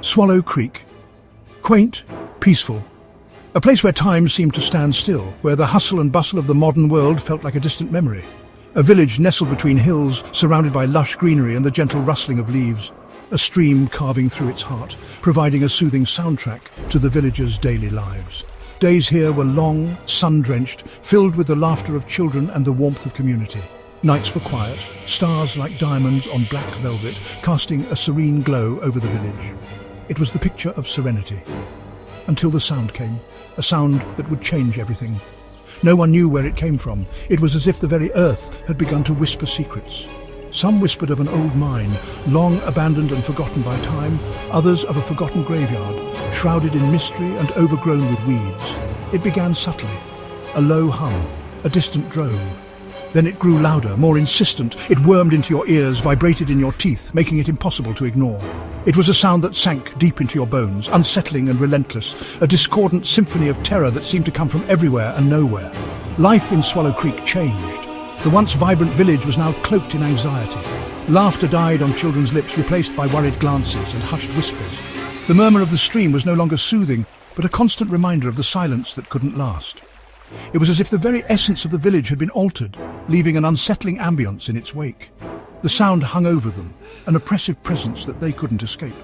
Swallow Creek. Quaint, peaceful. A place where time seemed to stand still, where the hustle and bustle of the modern world felt like a distant memory. A village nestled between hills, surrounded by lush greenery and the gentle rustling of leaves. A stream carving through its heart, providing a soothing soundtrack to the villagers' daily lives. Days here were long, sun-drenched, filled with the laughter of children and the warmth of community. Nights were quiet, stars like diamonds on black velvet, casting a serene glow over the village. It was the picture of serenity. Until the sound came, a sound that would change everything. No one knew where it came from. It was as if the very earth had begun to whisper secrets. Some whispered of an old mine, long abandoned and forgotten by time, others of a forgotten graveyard, shrouded in mystery and overgrown with weeds. It began subtly, a low hum, a distant drone. Then it grew louder, more insistent. It wormed into your ears, vibrated in your teeth, making it impossible to ignore. It was a sound that sank deep into your bones, unsettling and relentless, a discordant symphony of terror that seemed to come from everywhere and nowhere. Life in Swallow Creek changed. The once vibrant village was now cloaked in anxiety. Laughter died on children's lips, replaced by worried glances and hushed whispers. The murmur of the stream was no longer soothing, but a constant reminder of the silence that couldn't last. It was as if the very essence of the village had been altered, leaving an unsettling ambience in its wake. The sound hung over them, an oppressive presence that they couldn't escape.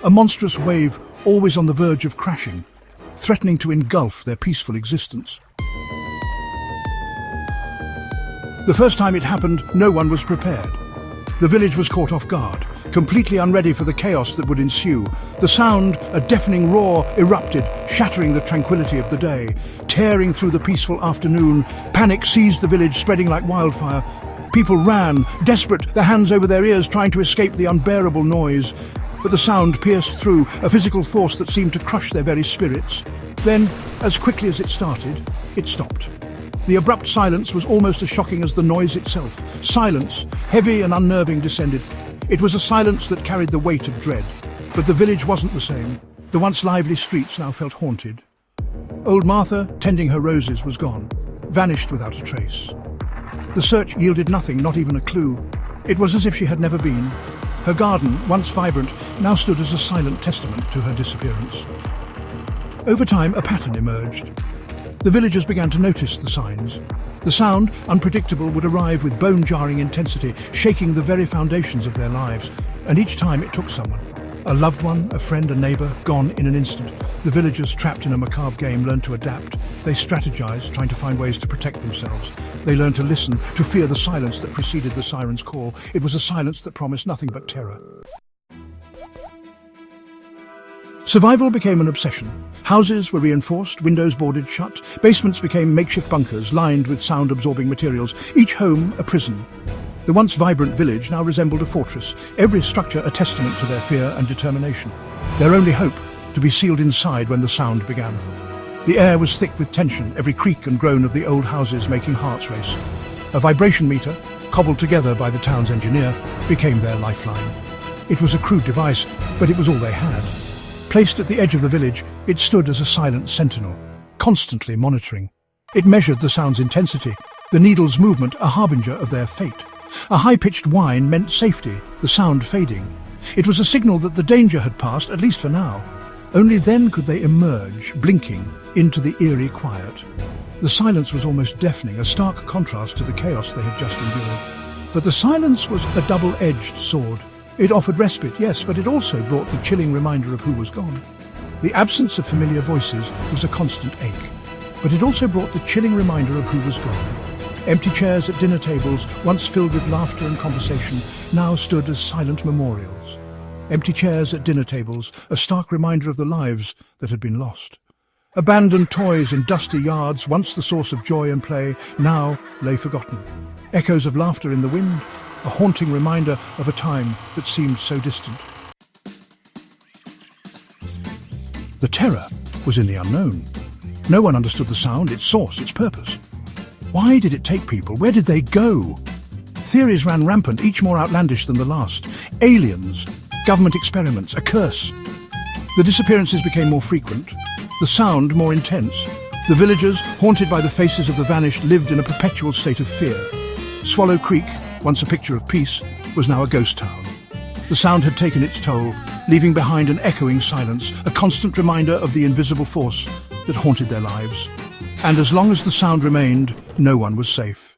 A monstrous wave always on the verge of crashing, threatening to engulf their peaceful existence. The first time it happened, no one was prepared. The village was caught off guard, completely unready for the chaos that would ensue. The sound, a deafening roar, erupted, shattering the tranquility of the day. Tearing through the peaceful afternoon, panic seized the village, spreading like wildfire. People ran, desperate, their hands over their ears, trying to escape the unbearable noise. But the sound pierced through, a physical force that seemed to crush their very spirits. Then, as quickly as it started, it stopped. The abrupt silence was almost as shocking as the noise itself. Silence, heavy and unnerving, descended. It was a silence that carried the weight of dread. But the village wasn't the same. The once lively streets now felt haunted. Old Martha, tending her roses, was gone, vanished without a trace. The search yielded nothing, not even a clue. It was as if she had never been. Her garden, once vibrant, now stood as a silent testament to her disappearance. Over time, a pattern emerged. The villagers began to notice the signs. The sound, unpredictable, would arrive with bone-jarring intensity, shaking the very foundations of their lives. And each time it took someone. A loved one, a friend, a neighbour, gone in an instant. The villagers, trapped in a macabre game, learned to adapt. They strategized, trying to find ways to protect themselves. They learned to listen, to fear the silence that preceded the siren's call. It was a silence that promised nothing but terror. Survival became an obsession. Houses were reinforced, windows boarded shut. Basements became makeshift bunkers lined with sound-absorbing materials, each home a prison. The once vibrant village now resembled a fortress, every structure a testament to their fear and determination. Their only hope, to be sealed inside when the sound began. The air was thick with tension, every creak and groan of the old houses making hearts race. A vibration meter, cobbled together by the town's engineer, became their lifeline. It was a crude device, but it was all they had. Placed at the edge of the village, it stood as a silent sentinel, constantly monitoring. It measured the sound's intensity, the needle's movement a harbinger of their fate. A high-pitched whine meant safety, the sound fading. It was a signal that the danger had passed, at least for now. Only then could they emerge, blinking, into the eerie quiet. The silence was almost deafening, a stark contrast to the chaos they had just endured. But the silence was a double-edged sword. It offered respite, yes, but it also brought the chilling reminder of who was gone. The absence of familiar voices was a constant ache, but it also brought the chilling reminder of who was gone. Empty chairs at dinner tables, once filled with laughter and conversation, now stood as silent memorials. Empty chairs at dinner tables, a stark reminder of the lives that had been lost. Abandoned toys in dusty yards, once the source of joy and play, now lay forgotten. Echoes of laughter in the wind, a haunting reminder of a time that seemed so distant. The terror was in the unknown. No one understood the sound, its source, its purpose. Why did it take people? Where did they go? Theories ran rampant, each more outlandish than the last. Aliens, government experiments, a curse. The disappearances became more frequent, the sound more intense. The villagers, haunted by the faces of the vanished, lived in a perpetual state of fear. Swallow Creek, once a picture of peace, was now a ghost town. The sound had taken its toll, leaving behind an echoing silence, a constant reminder of the invisible force that haunted their lives. And as long as the sound remained, no one was safe.